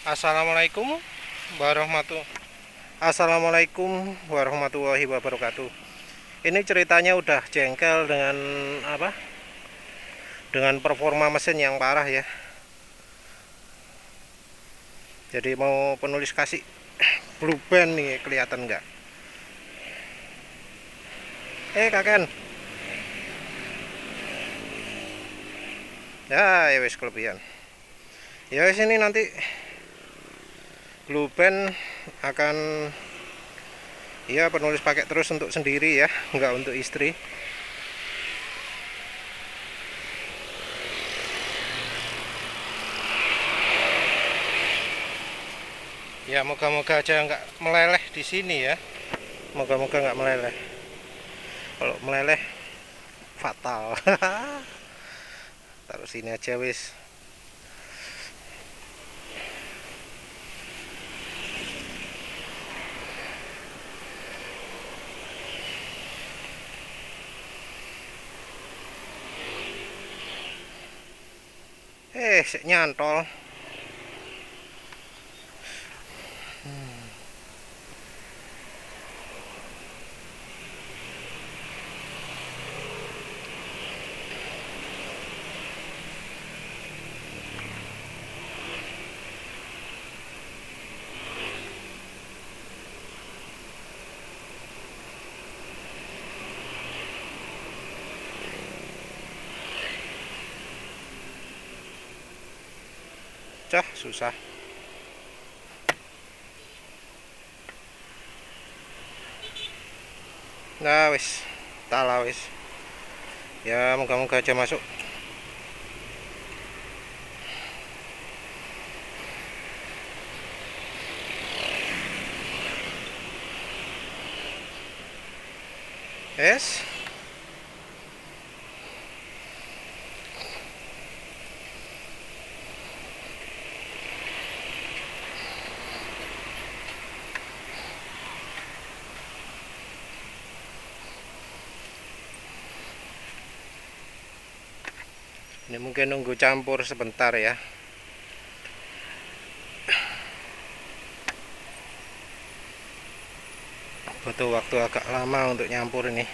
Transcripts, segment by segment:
Assalamualaikum warahmatullahi Assalamualaikum warahmatullahi wabarakatuh. Ini ceritanya udah jengkel dengan apa? Dengan performa mesin yang parah ya. Jadi mau penulis kasih blue band nih, kelihatan nggak? Kaken. Ya wis kelebihan. Ya wis, ini nanti blue band akan ya penulis pakai terus untuk sendiri ya, nggak untuk istri. Ya moga-moga aja nggak meleleh di sini ya. Moga-moga nggak meleleh. Kalau meleleh fatal. Taruh sini aja wis. Sik nyantol. Cah, susah. Nah wis, tala wis. Ya moga-moga aja masuk. Yes. Ini mungkin nunggu campur sebentar ya. Butuh waktu agak lama untuk nyampur ini.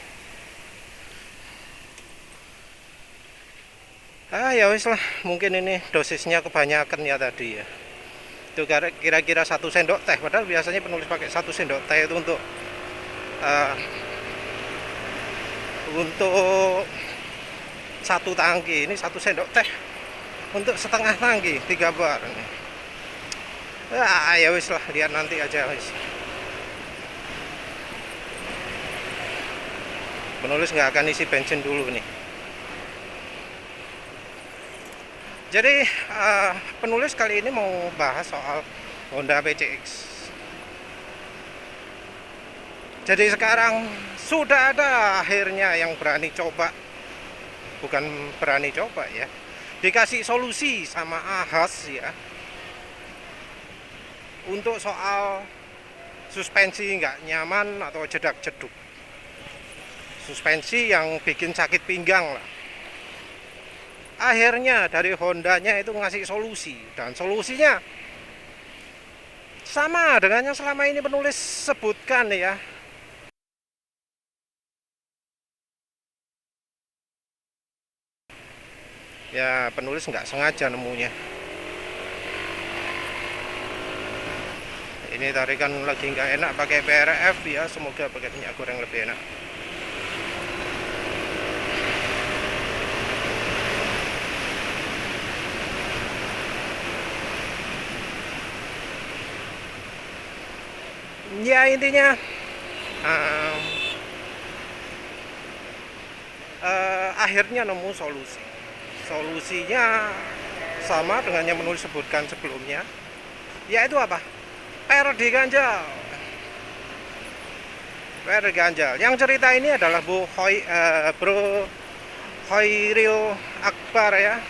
Ya wis lah, mungkin ini dosisnya kebanyakan ya tadi ya. Itu kira-kira 1 sendok teh, padahal biasanya penulis pakai 1 sendok teh itu untuk 1 tangki. Ini 1 sendok teh untuk setengah tangki, 3 bar. Ya wis lah, lihat nanti aja wis. Penulis nggak akan isi bensin dulu nih. Jadi penulis kali ini mau bahas soal Honda PCX. Jadi sekarang sudah ada akhirnya yang berani coba, bukan berani coba ya, dikasih solusi sama Ahas ya, untuk soal suspensi nggak nyaman atau jedak-jeduk, suspensi yang bikin sakit pinggang lah. Akhirnya dari Hondanya itu ngasih solusi, dan solusinya sama dengan yang selama ini penulis sebutkan ya. Ya penulis nggak sengaja nemunya. Ini tarikan lagi nggak enak pakai PRF ya, semoga pakai minyak goreng lebih enak. Ya intinya akhirnya nemu solusi. Solusinya sama dengan yang menulis sebutkan sebelumnya, yaitu apa? Per diganjal. Per ganjal. Yang cerita ini adalah Bro Khairil Akbar ya.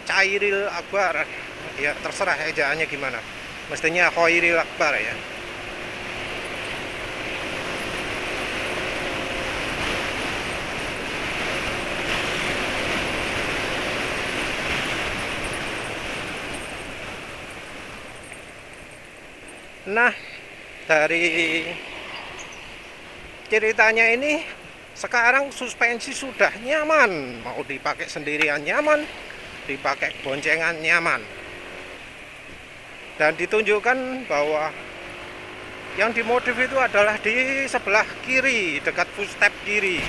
Khairil Akbar. Ya terserah ejaannya gimana. Mestinya Khairil Akbar ya. Nah, dari ceritanya ini sekarang suspensi sudah nyaman, mau dipakai sendirian nyaman, dipakai boncengan nyaman, dan ditunjukkan bahwa yang dimodif itu adalah di sebelah kiri, dekat footstep kiri.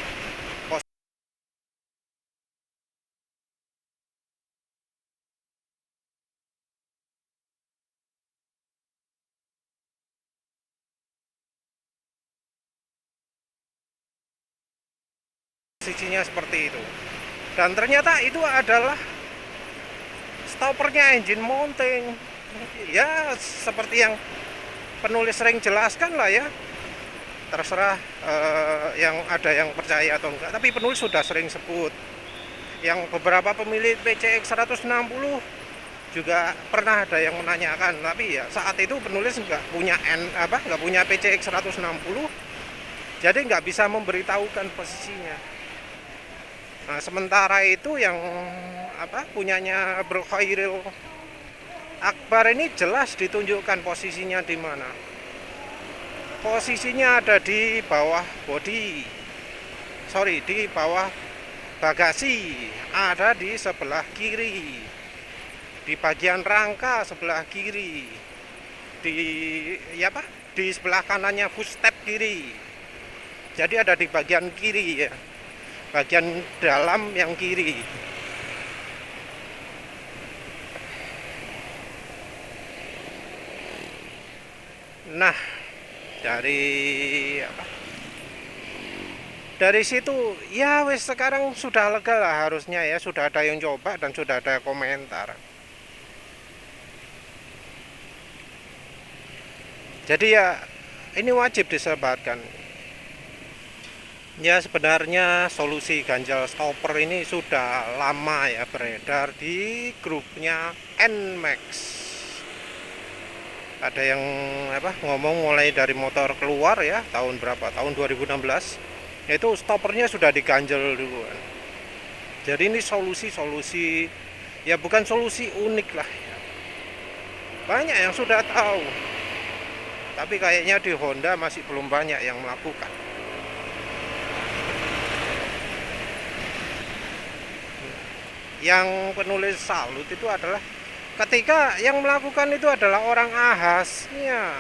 Posisinya seperti itu, dan ternyata itu adalah stoppernya engine mounting. Ya seperti yang penulis sering jelaskan lah ya, terserah yang ada yang percaya atau enggak, tapi penulis sudah sering sebut. Yang beberapa pemilik PCX 160 juga pernah ada yang menanyakan, tapi ya saat itu penulis nggak punya PCX 160, jadi nggak bisa memberitahukan posisinya. Nah, sementara itu yang punyanya Bro Khairil Akbar ini jelas ditunjukkan posisinya di mana. Posisinya ada di bawah bodi, di bawah bagasi, ada di sebelah kiri, di bagian rangka sebelah kiri, di sebelah kanannya footstep kiri. Jadi ada di bagian kiri ya, bagian dalam yang kiri. Nah, dari situ ya wes, sekarang sudah lega lah harusnya ya, sudah ada yang coba dan sudah ada komentar. Jadi ya ini wajib disebarkan. Ya sebenarnya solusi ganjal stopper ini sudah lama ya beredar di grupnya NMAX. Ada yang ngomong mulai dari motor keluar ya, tahun berapa? Tahun 2016. Itu stoppernya sudah diganjel duluan. Jadi ini solusi ya, bukan solusi unik lah ya. Banyak yang sudah tahu, tapi kayaknya di Honda masih belum banyak yang melakukan. Yang penulis salut itu adalah ketika yang melakukan itu adalah orang ahasnya.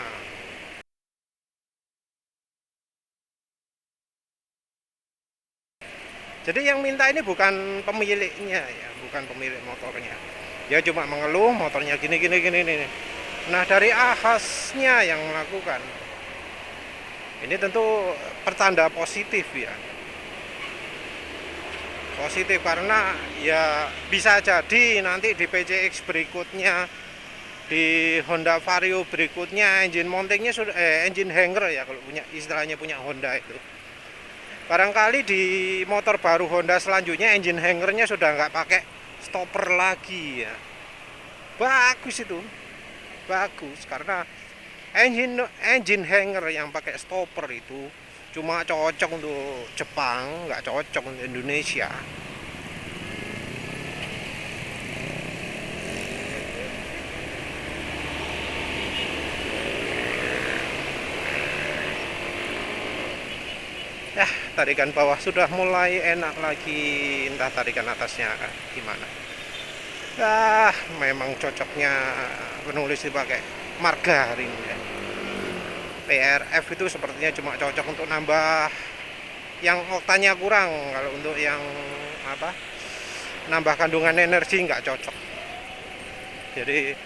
Jadi yang minta ini bukan pemiliknya ya, bukan pemilik motornya. Dia cuma mengeluh motornya gini. Nah, dari ahasnya yang melakukan. Ini tentu pertanda positif ya. Positif karena ya bisa jadi nanti di PCX berikutnya, di Honda Vario berikutnya, engine mountingnya sudah engine hanger ya, kalau istilahnya punya Honda itu. Barangkali di motor baru Honda selanjutnya engine hangernya sudah nggak pakai stopper lagi ya. Bagus itu, bagus, karena engine hanger yang pakai stopper itu cuma cocok untuk Jepang, nggak cocok untuk Indonesia. Ya, tarikan bawah sudah mulai enak lagi, entah tarikan atasnya gimana. Memang cocoknya penulis dipakai margarin ya. PRF itu sepertinya cuma cocok untuk nambah yang oktannya kurang. Kalau untuk yang nambah kandungan energi nggak cocok. Jadi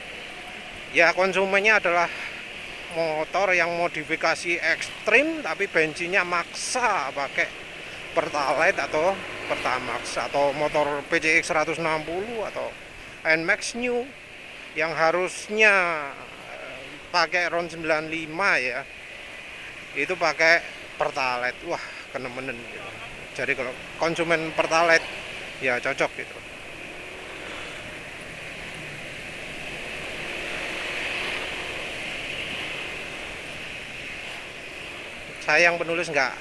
ya konsumennya adalah motor yang modifikasi ekstrim tapi bensinnya maksa pakai Pertalite atau Pertamax, atau motor PCX 160 atau NMAX New yang harusnya pakai RON 95 ya, itu pakai Pertalite. Wah, kenemenen gitu. Jadi kalau konsumen Pertalite ya cocok gitu. Sayang penulis nggak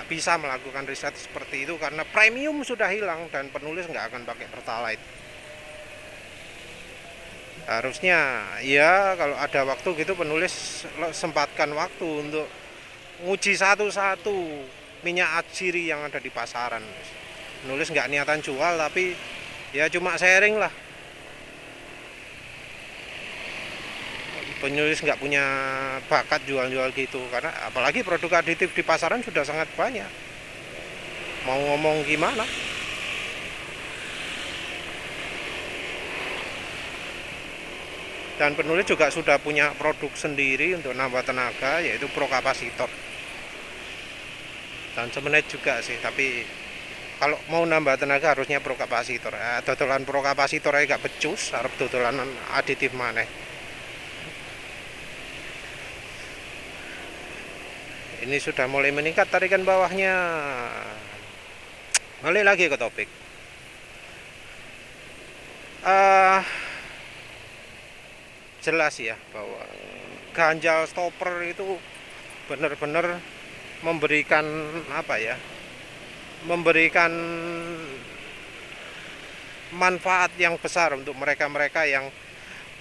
bisa melakukan riset seperti itu karena premium sudah hilang dan penulis nggak akan pakai Pertalite. Harusnya ya kalau ada waktu gitu penulis sempatkan waktu untuk nguji satu-satu minyak atsiri yang ada di pasaran. Penulis nggak niatan jual, tapi ya cuma sharing lah. Penulis nggak punya bakat jual-jual gitu, karena apalagi produk aditif di pasaran sudah sangat banyak. Mau ngomong gimana? Dan penulis juga sudah punya produk sendiri untuk nambah tenaga, yaitu prokapasitor. Dan semenit juga sih, tapi kalau mau nambah tenaga harusnya prokapasitor. Dodolan prokapasitor aja gak becus, harap dodolan aditif maneh. Ini sudah mulai meningkat tarikan bawahnya. Balik lagi ke topik. Jelas ya bahwa ganjal stopper itu benar-benar memberikan apa ya, memberikan manfaat yang besar untuk mereka-mereka yang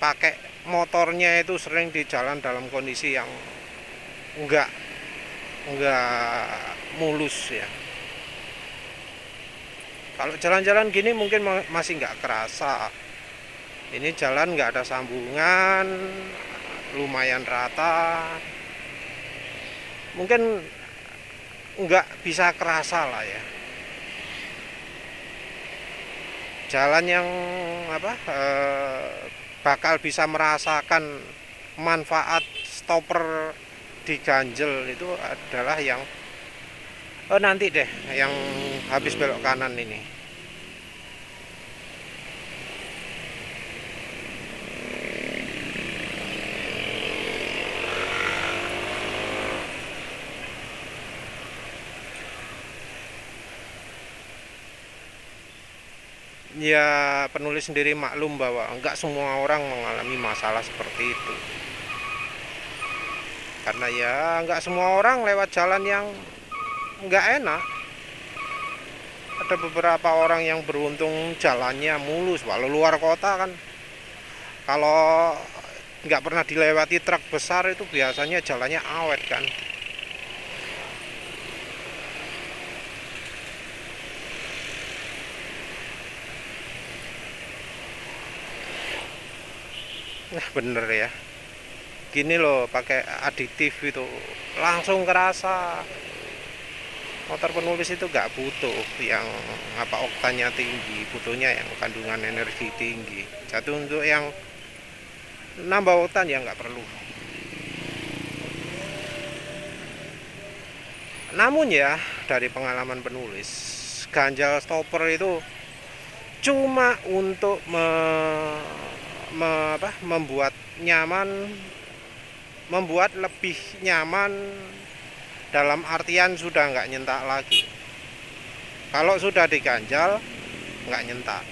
pakai motornya itu sering di jalan dalam kondisi yang enggak mulus ya. Kalau jalan-jalan gini mungkin masih nggak kerasa. Ini jalan nggak ada sambungan, lumayan rata, mungkin nggak bisa kerasa lah ya. Jalan yang bakal bisa merasakan manfaat stopper di ganjel itu adalah yang nanti deh, yang habis belok kanan ini. Ya penulis sendiri maklum bahwa enggak semua orang mengalami masalah seperti itu, karena ya enggak semua orang lewat jalan yang enggak enak. Ada beberapa orang yang beruntung jalannya mulus, walau luar kota kan, kalau enggak pernah dilewati truk besar itu biasanya jalannya awet kan. Nah bener ya, gini loh, pakai aditif itu langsung kerasa. Motor penulis itu gak butuh yang oktannya tinggi, butuhnya yang kandungan energi tinggi. Jadi untuk yang nambah oktan ya gak perlu. Namun ya dari pengalaman penulis, ganjal stopper itu cuma untuk membuat nyaman, membuat lebih nyaman, dalam artian sudah nggak nyentak lagi. Kalau sudah diganjal nggak nyentak.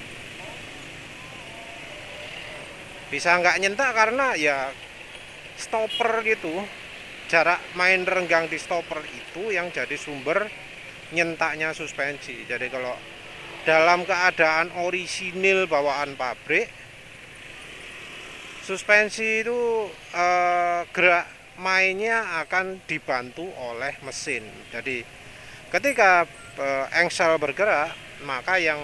Bisa nggak nyentak karena ya stopper gitu, jarak main renggang di stopper itu yang jadi sumber nyentaknya suspensi. Jadi kalau dalam keadaan orisinil bawaan pabrik, suspensi itu gerak mainnya akan dibantu oleh mesin. Jadi ketika engsel bergerak, maka yang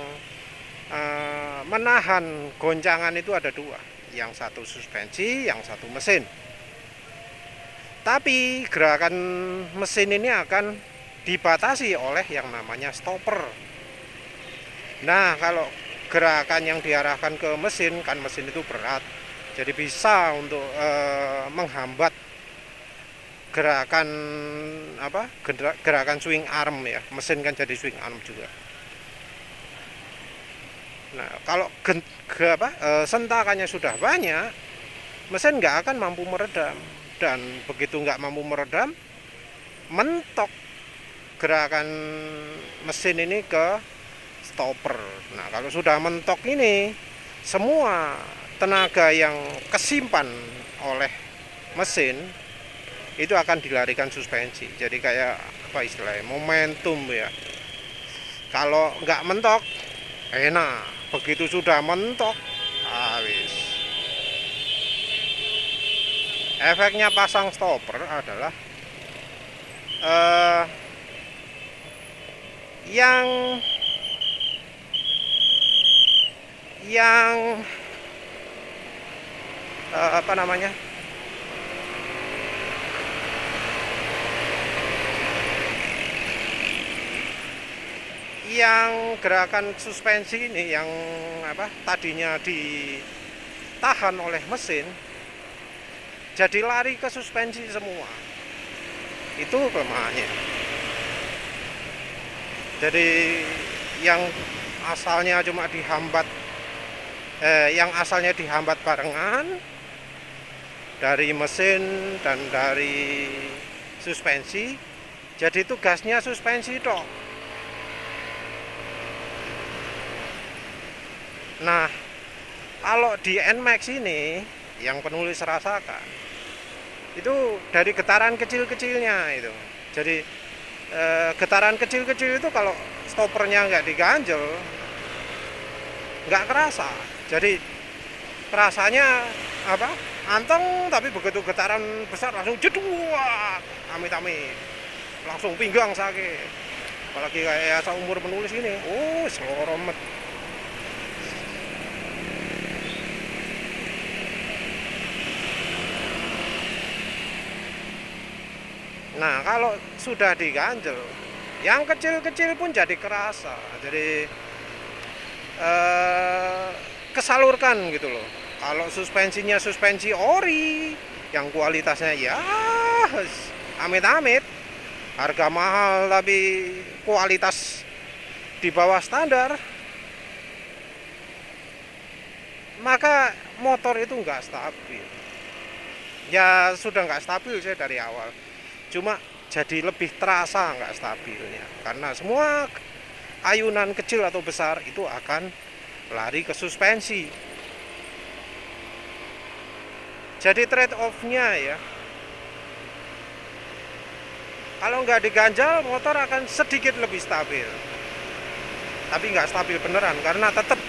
menahan goncangan itu ada dua, yang satu suspensi, yang satu mesin. Tapi gerakan mesin ini akan dibatasi oleh yang namanya stopper. Nah kalau gerakan yang diarahkan ke mesin, kan mesin itu berat, jadi bisa untuk menghambat gerakan swing arm ya. Mesin kan jadi swing arm juga. Nah kalau sentakannya sudah banyak, mesin nggak akan mampu meredam, dan begitu nggak mampu meredam, mentok gerakan mesin ini ke stopper. Nah kalau sudah mentok ini, semua tenaga yang kesimpan oleh mesin itu akan dilarikan suspensi. Jadi kayak apa istilahnya, momentum ya. Kalau nggak mentok enak, begitu sudah mentok habis. Efeknya pasang stopper adalah eh, yang yang apa namanya, yang gerakan suspensi ini yang apa tadinya ditahan oleh mesin jadi lari ke suspensi semua. Itu kelemahannya. Jadi yang asalnya cuma dihambat yang asalnya dihambat barengan dari mesin dan dari suspensi, jadi itu gasnya suspensi dong. Nah, kalau di NMAX ini yang penulis rasakan itu dari getaran kecil-kecilnya itu. Jadi getaran kecil-kecil itu kalau stoppernya nggak diganjel nggak kerasa. Jadi rasanya apa? Anteng, tapi begitu getaran besar langsung jeduk, amit-amit, langsung pinggang sakit. Apalagi kayak seumur penulis ini, seloromet. Nah, kalau sudah diganjel, yang kecil-kecil pun jadi kerasa. Jadi kesalurkan gitu loh. Kalau suspensinya suspensi ori yang kualitasnya ya amit-amit, harga mahal tapi kualitas di bawah standar, maka motor itu nggak stabil. Ya sudah nggak stabil saya dari awal, cuma jadi lebih terasa nggak stabilnya karena semua ayunan kecil atau besar itu akan lari ke suspensi. Jadi trade off-nya ya, kalau nggak diganjal motor akan sedikit lebih stabil, tapi nggak stabil beneran karena tetap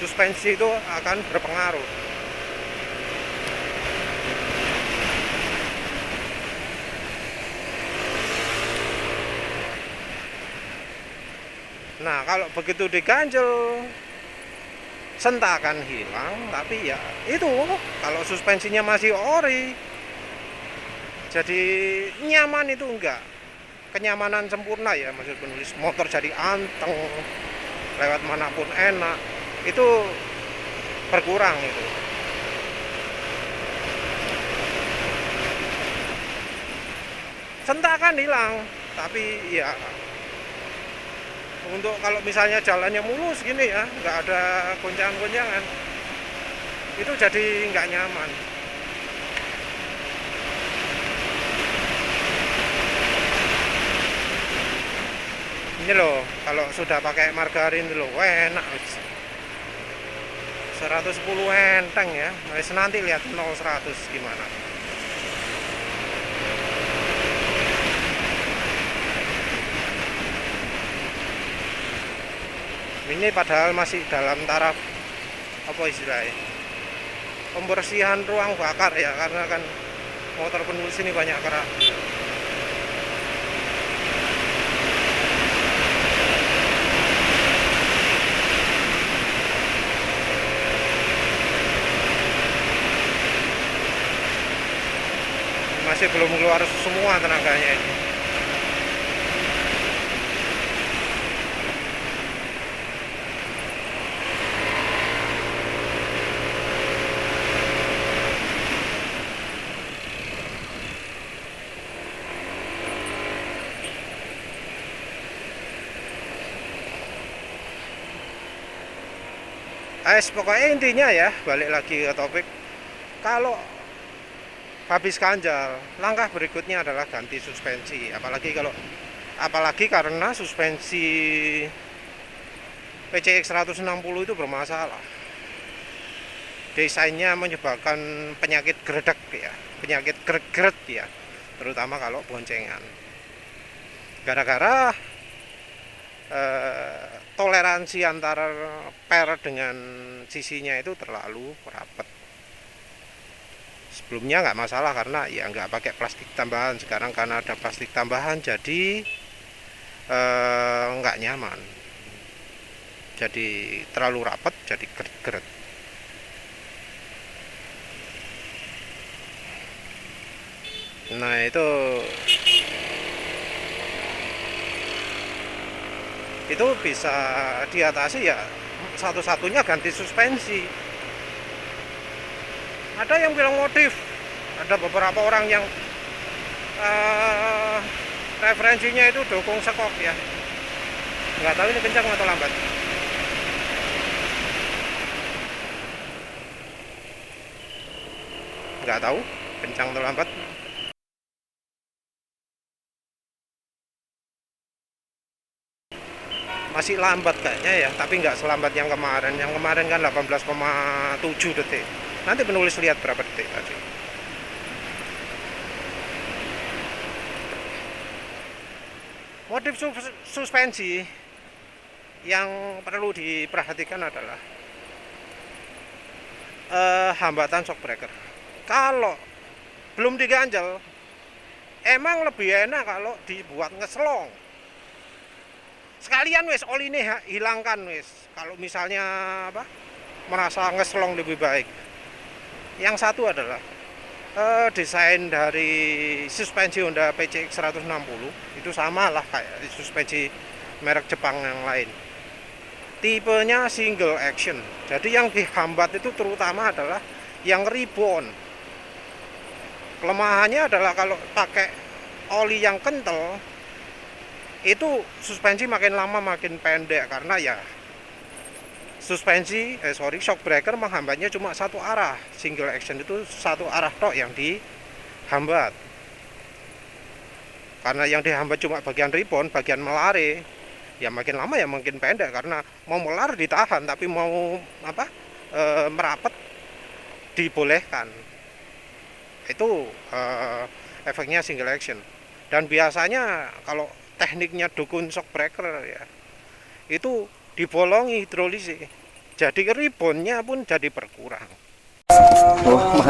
suspensi itu akan berpengaruh. Nah, kalau begitu diganjel sentakan hilang, tapi ya itu kalau suspensinya masih ori jadi nyaman, itu enggak kenyamanan sempurna ya maksud penulis. Motor jadi anteng, lewat manapun enak, itu berkurang itu. Sentakan hilang, tapi ya untuk kalau misalnya jalannya mulus gini ya, nggak ada gonjang-gonjangan, itu jadi nggak nyaman. Ini loh, kalau sudah pakai margarin loh, enak. 110 enteng ya. Nanti lihat 0-100 gimana. Ini padahal masih dalam taraf apa istilahnya, pembersihan ruang bakar ya, karena kan motor penulis ini banyak kerak. Masih belum keluar semua tenaganya ini. Pokoknya intinya ya, balik lagi ke topik, kalau habis ganjal, langkah berikutnya adalah ganti suspensi. Apalagi karena suspensi PCX 160 itu bermasalah. Desainnya menyebabkan penyakit gredek ya, penyakit gret-gret ya, terutama kalau boncengan. Gara-gara toleransi antara per dengan sisinya itu terlalu rapat, Sebelumnya nggak masalah karena ya nggak pakai plastik tambahan. Sekarang karena ada plastik tambahan jadi nggak nyaman, jadi terlalu rapat, jadi geret-geret. Nah itu bisa diatasi ya, satu-satunya ganti suspensi. Ada yang bilang modif, ada beberapa orang yang referensinya itu dukung sekok ya, nggak tahu ini kencang atau lambat. Nggak tahu kencang atau lambat. Masih lambat kayaknya ya, tapi nggak selambat yang kemarin. Yang kemarin kan 18,7 detik. Nanti penulis lihat berapa detik tadi. Modif suspensi yang perlu diperhatikan adalah hambatan shock breaker. Kalau belum diganjel, emang lebih enak kalau dibuat ngeslong. Sekalian wis oli ini hilangkan wis. Kalau misalnya merasa ngeslong lebih baik. Yang satu adalah desain dari suspensi Honda PCX 160 itu sama lah kayak suspensi merek Jepang yang lain. Tipenya single action. Jadi yang dihambat itu terutama adalah yang rebound. Kelemahannya adalah kalau pakai oli yang kental, itu suspensi makin lama makin pendek karena ya shock breaker menghambatnya cuma satu arah. Single action itu satu arah tok yang dihambat. Karena yang dihambat cuma bagian rebound, bagian melare, ya makin lama ya makin pendek karena mau melar ditahan tapi mau merapat dibolehkan. Itu efeknya single action. Dan biasanya kalau tekniknya dukun shock breaker ya, itu dibolongi hidrolisnya, jadi reboundnya pun jadi berkurang. Oh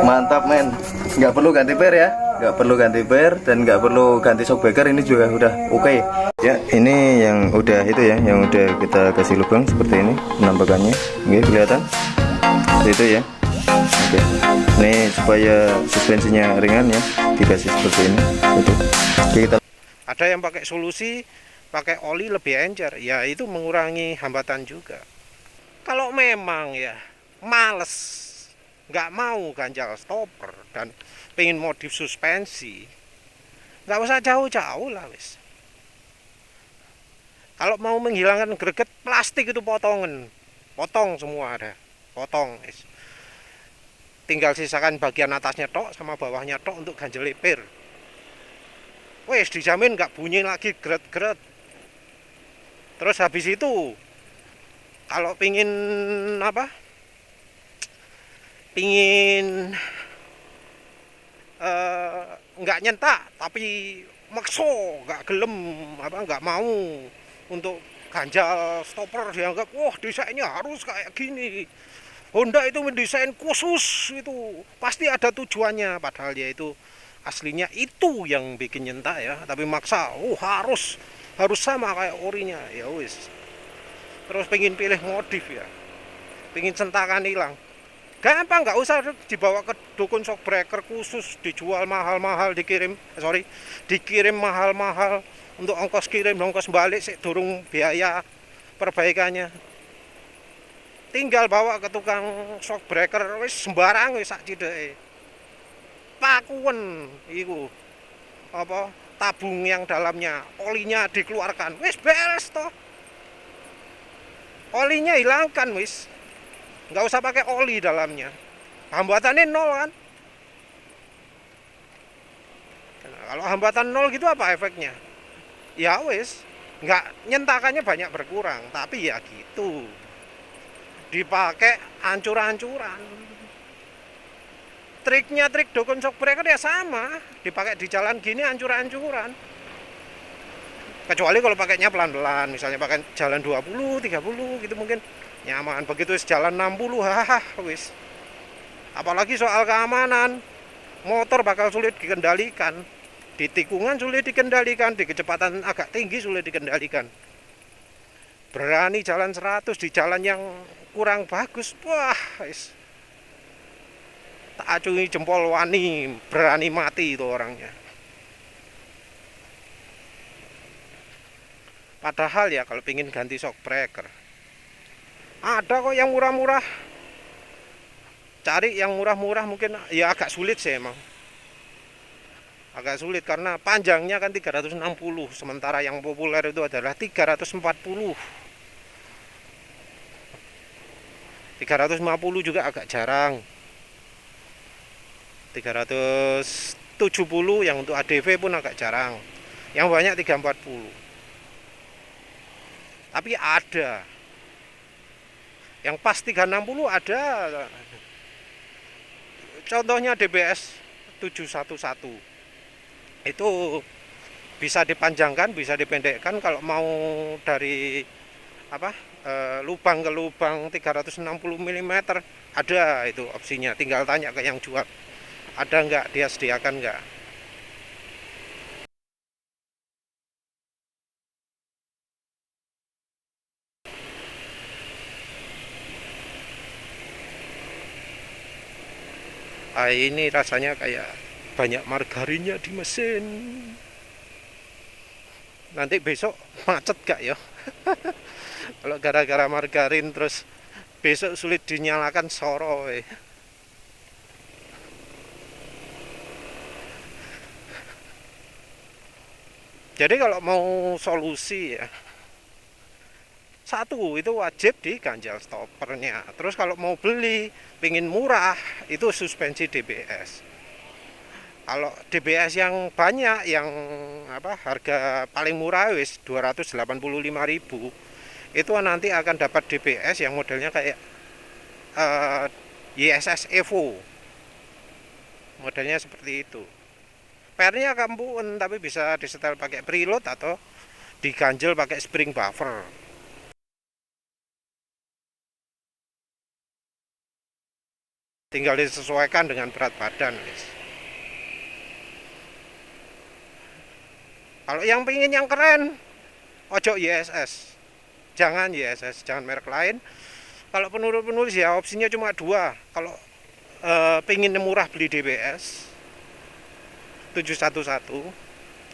mantap men, nggak perlu ganti per ya, nggak perlu ganti per dan nggak perlu ganti shock breaker, ini juga udah oke. Ya ini yang udah itu ya, yang udah kita kasih lubang seperti ini penampakannya, oke kelihatan itu ya. Oke, ini supaya suspensinya ringan ya, dikasih seperti ini. Oke, kita ada yang pakai solusi pakai oli lebih encer, ya itu mengurangi hambatan juga. Kalau memang ya males, nggak mau ganjal stopper dan pengen modif suspensi, nggak usah jauh-jauh lah wis. Kalau mau menghilangkan greget, plastik itu potong semua ada, potong wis. Tinggal sisakan bagian atasnya tok sama bawahnya tok untuk ganjel per. Wes dijamin nggak bunyi lagi geret-geret. Terus habis itu kalau pingin nggak nyentak tapi makso nggak gelem nggak mau untuk ganjal stopper, dianggap wah desainnya harus kayak gini. Honda itu mendesain khusus, itu pasti ada tujuannya, padahal ya itu aslinya itu yang bikin nyentak ya, tapi maksa harus sama kayak orinya ya wis. Terus pengen pilih modif ya, pengen sentakan hilang, gampang, nggak usah dibawa ke dukun shock breaker khusus, dijual mahal-mahal, dikirim mahal-mahal untuk ongkos kirim, ongkos balik sih durung biaya perbaikannya. Tinggal bawa ke tukang shock breaker wis sembarang wis sak cideke. Pakuan iku tabung yang dalamnya olinya dikeluarkan, wis beres toh. Olinya hilangkan wis, nggak usah pakai oli dalamnya, hambatannya nol kan. Nah, kalau hambatan nol gitu apa efeknya? Ya wis, nggak, nyentakannya banyak berkurang, tapi ya gitu, dipakai ancur-ancuran. Triknya trik dukun shock breaker ya sama, dipakai di jalan gini ancur-ancuran. Kecuali kalau pakainya pelan-pelan, misalnya pakai jalan 20, 30 gitu mungkin nyaman. Begitu jalan 60, wis Apalagi soal keamanan, motor bakal sulit dikendalikan, di tikungan sulit dikendalikan, di kecepatan agak tinggi sulit dikendalikan. Berani jalan 100 di jalan yang kurang bagus, wah, tak acungi jempol wani, berani mati itu orangnya. Padahal ya kalau pingin ganti shock breaker, ada kok yang murah-murah. Cari yang murah-murah mungkin ya agak sulit sih emang. Agak sulit karena panjangnya kan 360, sementara yang populer itu adalah 340. 350 juga agak jarang. 370 yang untuk ADV pun agak jarang. Yang banyak 340. Tapi ada. Yang pas 360 ada. Contohnya DBS 711. Itu bisa dipanjangkan, bisa dipendekkan kalau mau dari lubang ke lubang 360 mm ada itu opsinya, tinggal tanya ke yang jual ada enggak, dia sediakan enggak. Ini rasanya kayak banyak margarinnya di mesin. Nanti besok macet gak ya? Kalau gara-gara margarin terus besok sulit dinyalakan soro. Jadi kalau mau solusi ya, satu itu wajib diganjal stoppernya. Terus kalau mau beli pingin murah itu suspensi DBS. Kalau DBS yang banyak, yang harga paling murah wis 285.000, itu nanti akan dapat DBS yang modelnya kayak YSS Evo, modelnya seperti itu. Pernya kampuan tapi bisa disetel pakai preload atau diganjel pakai spring buffer. Tinggal disesuaikan dengan berat badan. Kalau yang pengen yang keren, ojo YSS. Jangan YSS, jangan merek lain. Kalau penulis ya opsinya cuma dua. Kalau pengen murah beli DBS 711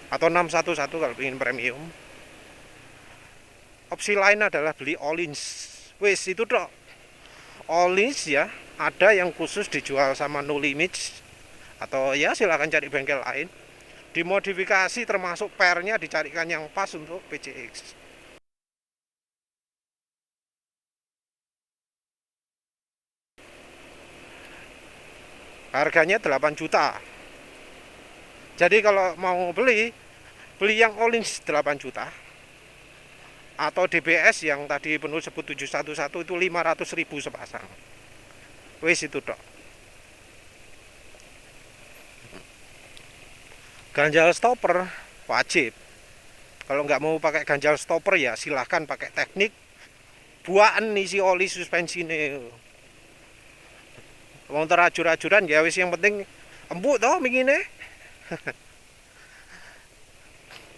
atau 611 kalau pengen premium. Opsi lain adalah beli Öhlins. Wis itu dok. Öhlins ya, ada yang khusus dijual sama No Limits, atau ya silakan cari bengkel lain. Dimodifikasi termasuk pernya dicarikan yang pas untuk PCX. Harganya 8 juta. Jadi kalau mau beli yang Öhlins 8 juta. Atau DBS yang tadi penuh sebut 711 itu 500.000 sepasang. Wis itu dok. Ganjal stopper wajib. Kalau nggak mau pakai ganjal stopper ya silahkan pakai teknik buaan isi oli suspensi ini. Mau terajur-ajuran ya wis, yang penting empuk toh mingine.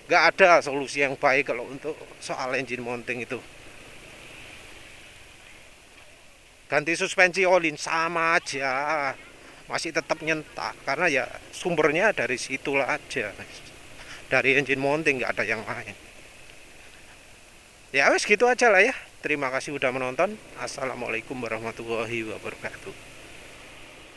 Nggak ada solusi yang baik kalau untuk soal engine mounting itu. Ganti suspensi Öhlins sama aja, masih tetap nyentak karena ya sumbernya dari situlah aja, dari engine mounting, nggak ada yang lain. Ya wes gitu aja lah ya. Terima kasih udah menonton. Assalamualaikum warahmatullahi wabarakatuh.